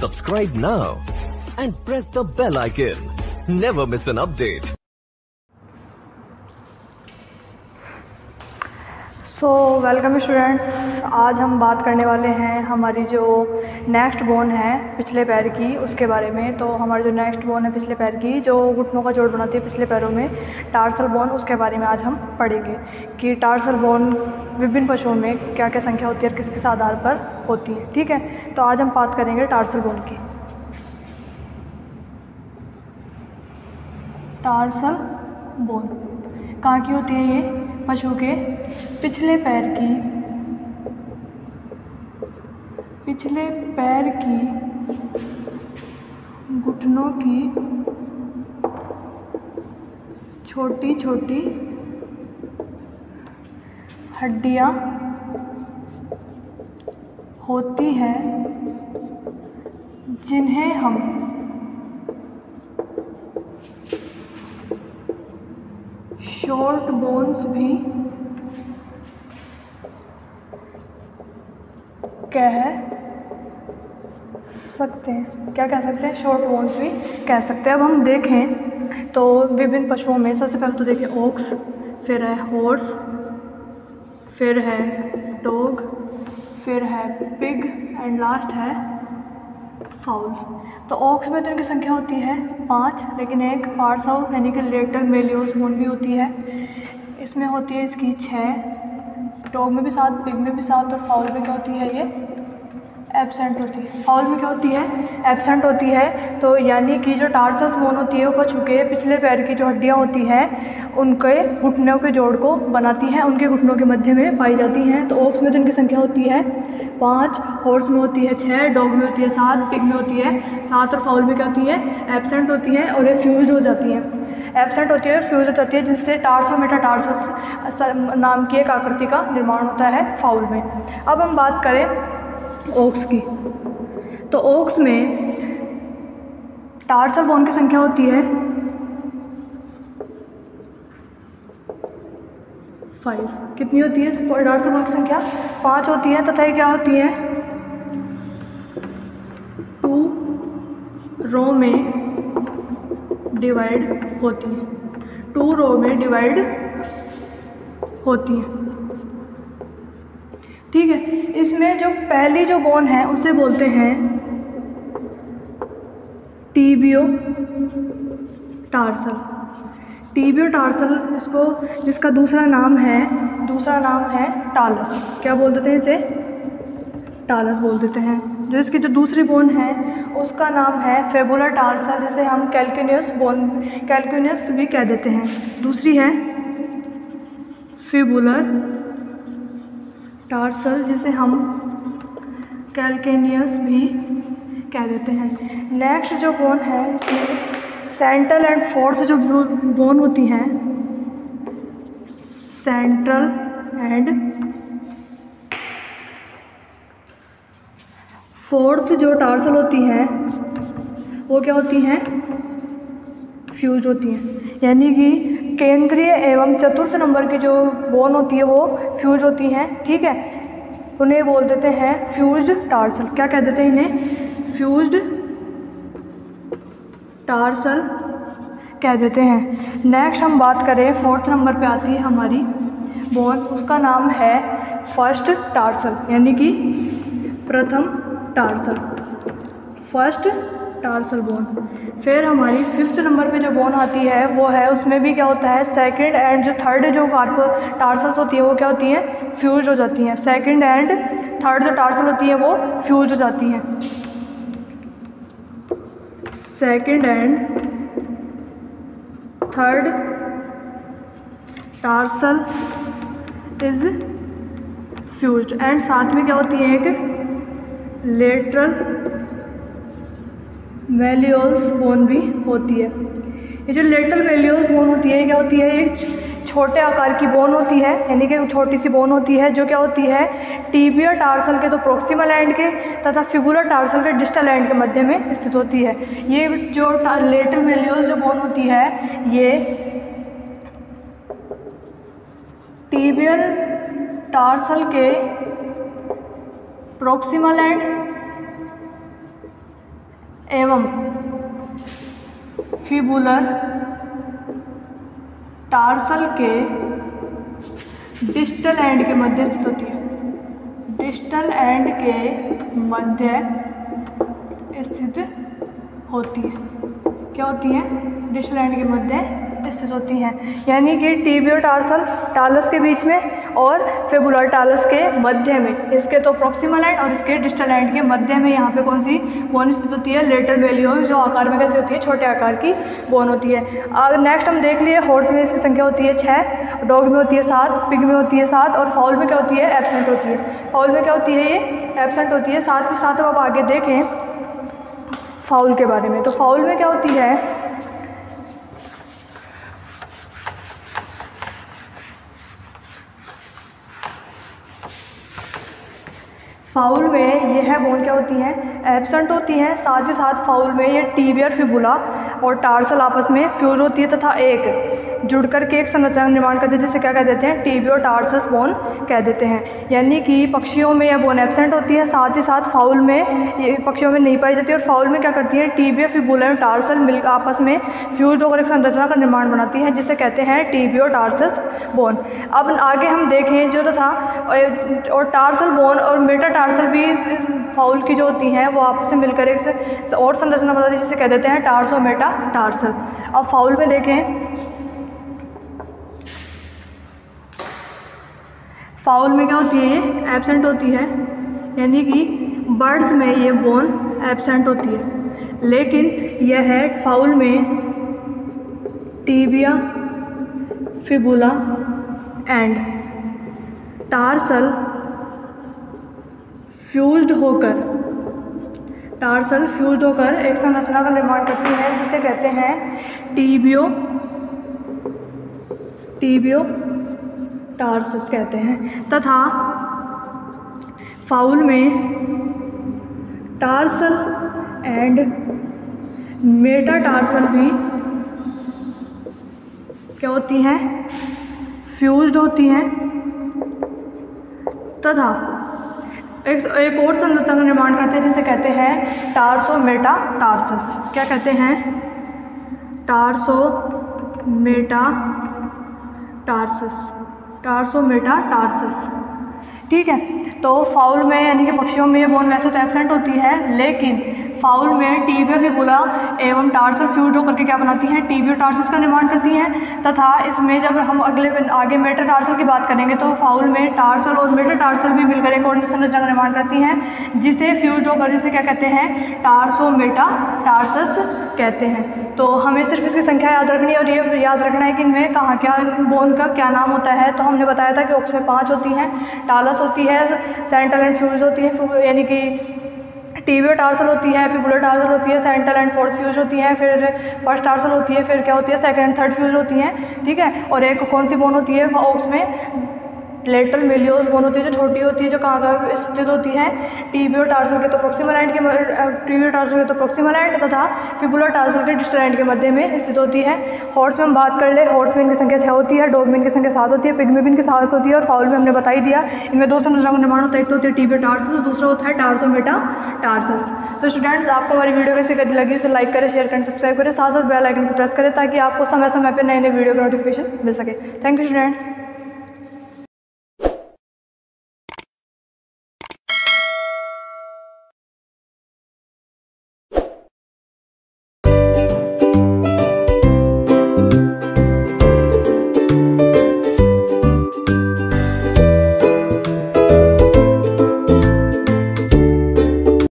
Subscribe now and press the bell icon. Never miss an update. Welcome students, आज हम बात करने वाले हैं हमारी जो नेक्स्ट बोन है पिछले पैर की उसके बारे में। तो हमारी जो नेक्स्ट बोन है पिछले पैर की जो घुटनों का जोड़ बनाती है पिछले पैरों में, टार्सल बोन, उसके बारे में आज हम पढ़ेंगे कि टार्सल बोन विभिन्न पशुओं में क्या क्या संख्या होती है और किस किस आधार पर होती है। ठीक है, तो आज हम बात करेंगे टार्सल बोन की। टार्सल बोन कहाँ की होती है? ये पशु के पिछले पैर की घुटनों की छोटी छोटी हड्डियां होती हैं जिन्हें हम शॉर्ट बोन्स भी कह सकते हैं। क्या कह सकते हैं? शॉर्ट बोन्स भी कह सकते हैं। अब हम देखें तो विभिन्न पशुओं में सबसे पहले तो देखें ओक्स, फिर है हॉर्स, फिर है डॉग, फिर है पिग एंड लास्ट है फाउल। तो ओक्स में तो इनकी संख्या होती है 5, लेकिन एक पार्ट्स ऑफ यानी कि लेटर मेलियोस बोन भी होती है, इसमें होती है इसकी 6। डॉग में भी 7, पिग में भी 7 और फाउल में क्या होती है? ये एब्सेंट होती है। फाउल में क्या होती है? एब्सेंट होती है। तो यानी कि जो टार्सस बोन होती है वो पशु के पिछले पैर की जो हड्डियाँ होती हैं उनके घुटनों के जोड़ को बनाती हैं, उनके घुटनों के मध्य में पाई जाती हैं। तो ओक्स में तो इनकी संख्या होती है 5, हॉर्स में होती है 6, डॉग में होती है 7, पिग में होती है 7 और फाउल में क्या होती है? एब्सेंट होती है और ये फ्यूज हो जाती हैं। एब्सेंट होती है और फ्यूज हो जाती है, जिससे टार्सो मेटाटार्सस नाम की एक आकृति का निर्माण होता है फाउल में। अब हम बात करें ओक्स की, तो ओक्स में टार्सल बोन की संख्या होती है 5। कितनी होती है टार्सल बोन की संख्या? 5 होती है तथा ये क्या होती है? 2 रो में डिवाइड होती है। 2 रो में डिवाइड होती है। ठीक है, इसमें जो पहली जो बोन है उसे बोलते हैं टीबियो टार्सल। टीबियो टार्सल, इसको जिसका दूसरा नाम है टालस। क्या बोल देते हैं इसे? टालस बोल देते हैं। जो इसकी जो दूसरी बोन है उसका नाम है फेबुलर टार्सल, जिसे हम कैल्क्यूनियस भी कह देते हैं। दूसरी है फिबुलर टार्सल, जिसे हम कैल्केनियस भी कह देते हैं। नेक्स्ट जो बोन है इसमें सेंट्रल एंड फोर्थ जो बोन होती हैं, सेंट्रल एंड फोर्थ जो टार्सल होती हैं वो क्या होती हैं? फ्यूज होती हैं। यानी कि केंद्रीय एवं चतुर्थ नंबर की जो बोन होती है वो फ्यूज होती हैं। ठीक है, उन्हें बोल देते हैं फ्यूज्ड टार्सल। क्या कह देते हैं इन्हें? फ्यूज्ड टार्सल कह देते हैं। नेक्स्ट हम बात करें, फोर्थ नंबर पे आती है हमारी बोन, उसका नाम है फर्स्ट टार्सल, यानी कि प्रथम टार्सल, फर्स्ट टार्सल बोन। फिर हमारी 5th नंबर पे जो बोन आती है वो है, उसमें भी क्या होता है? सेकंड एंड जो थर्ड जो टार्सल्स होती है वो क्या होती हैं? फ्यूज हो जाती हैं। सेकंड एंड थर्ड जो टार्सल होती है वो फ्यूज हो जाती हैं। Second and third tarsal is fused. And साथ में क्या होती है? एक लेटरल मेलियोस बोन भी होती है। ये जो लेटरल मेलियोस बोन होती है क्या होती है? एक छोटे आकार की बोन होती है, यानी कि छोटी सी बोन होती है जो क्या होती है? टीबिया टार्सल के तो प्रोक्सिमल एंड के तथा फिबुलर टार्सल के डिस्टल एंड के मध्य में स्थित होती है। ये जो लेटरल मेलियोस जो बोन होती है ये टीबियल टार्सल के प्रोक्सिमल एंड एवं फिबुलर टार्सल के डिस्टल एंड के मध्य स्थित होती है। डिस्टल एंड के मध्य स्थित होती है। क्या होती है? डिस्टल एंड के मध्य स्थित होती हैं, यानी कि टीबियो टार्सस के बीच में और फिबुलर टार्सस के मध्य में। इसके तो प्रॉक्सिमल एंड और इसके डिस्टल एंड के मध्य में यहाँ पे कौन सी बोन स्थित होती है? लेटरल मेलियोल, जो आकार में कैसे होती है? छोटे आकार की बोन होती है। अगर नेक्स्ट हम देख लिए, हॉर्स में इसकी संख्या होती है 6, डॉग में होती है 7, पिग में होती है 7 और फाउल में क्या होती है? एब्सेंट होती है। फाउल में क्या होती है? ये एब्सेंट होती है। साथ ही साथ अब आप आगे देखें फाउल के बारे में, तो फाउल में क्या होती है? फाउल में यह बोन क्या होती है? एब्सेंट होती है। साथ ही साथ फाउल में ये टीबिया, फिबुला और टार्सल आपस में फ्यूज होती है तथा एक जुड़ करके एक संरचना निर्माण करते हैं, जिसे क्या कह देते हैं? टीबियो टार्सस बोन कह देते हैं। यानी कि पक्षियों में यह बोन एब्सेंट होती है, साथ ही साथ फाउल में ये पक्षियों में नहीं पाई जाती है। और फाउल में क्या करती है? टीबिया, फिबुला और टार्सल मिलकर आपस में फ्यूज होकर एक संरचना का निर्माण बनाती है, जिसे कहते हैं टीबियो टार्सस बोन। अब आगे हम देखें जो तथा और टार्सल बोन और मेटा टार्सल भी फाउल की जो होती हैं वो आपस में मिलकर एक और संरचना बनाती है, जिसे कह देते हैं टार्सो मेटा टार्सल। अब फाउल में देखें, फाउल में क्या होती है? ये एब्सेंट होती है, यानी कि बर्ड्स में ये बोन एब्सेंट होती है, लेकिन यह है फाउल में tibia, fibula and tarsal fused होकर एक संरचना का निर्माण करती है, जिसे कहते हैं टीबियो टार्सस कहते हैं। तथा फाउल में टार्सल एंड मेटा टार्सल भी क्या होती हैं? फ्यूज्ड होती हैं तथा एक और संरचना का निर्माण करते हैं, जिसे कहते हैं टार्सो मेटा टार्सस। क्या कहते हैं? टार्सो मेटा टार्सस। ठीक है, तो फाउल में यानी कि पक्षियों में ये बोन वैसे तो एब्सेंट होती है, लेकिन फाउल में टीबिया, फिबुला एवं टार्सल फ्यूज होकर के क्या बनाती हैं? टीबियो टार्सस का निर्माण करती हैं। तथा इसमें जब हम आगे मेटा टार्सल की बात करेंगे, तो फाउल में टार्सल और मेटा टार्सल भी मिलकर एक और संरचना का निर्माण करती हैं, जिसे फ्यूज होकर जिसे क्या कहते हैं? टार्सो मेटा टार्सस कहते हैं। तो हमें सिर्फ इसकी संख्या याद रखनी है और ये याद रखना है कि इनमें कहाँ क्या बोन का क्या नाम होता है। तो हमने बताया था कि ऑक्स में 5 होती हैं, टालस होती है, सेंट्रल एंड फ्यूज होती है, यानी कि टीबियो टार्सल होती है, फिबुलर टार्सल होती है, सेंट्रल एंड फोर्थ फ्यूज होती है, फिर फर्स्ट टार्सल होती है, फिर क्या होती है? सेकंड एंड थर्ड फ्यूज होती हैं। ठीक है, और एक कौन सी बोन होती है ऑक्स में? लेटरल मेलियोस बोन होती है, जो छोटी होती है, जो कहाँ स्थित होती है? टीबियो टार्सल के तो प्रॉक्सिमल एंड तथा फिबुलर टार्सल के डिस्टल एंड के मध्य में स्थित होती है। हॉर्स में हम बात कर ले, हॉर्स में इनकी संख्या 6 होती है, डॉग में इनकी संख्या 7 होती है, पिग में भी इनकी 7 होती है और फाउल में हमने बता ही दिया। इनमें 2 संरचना का निर्माण होता है, एक तो होती है टीबियो टार्सस और दूसरा होता है टार्सो मेटा टार्सस। तो स्टूडेंट्स, आपको हमारी वीडियो कैसे लगी उसे लाइक करें, शेयर करें, सब्सक्राइब करें, साथ साथ बेल आइकन को प्रेस करें, ताकि आपको समय समय पर नए नए वीडियो का नोटिफिकेशन मिल सके। Thank you students.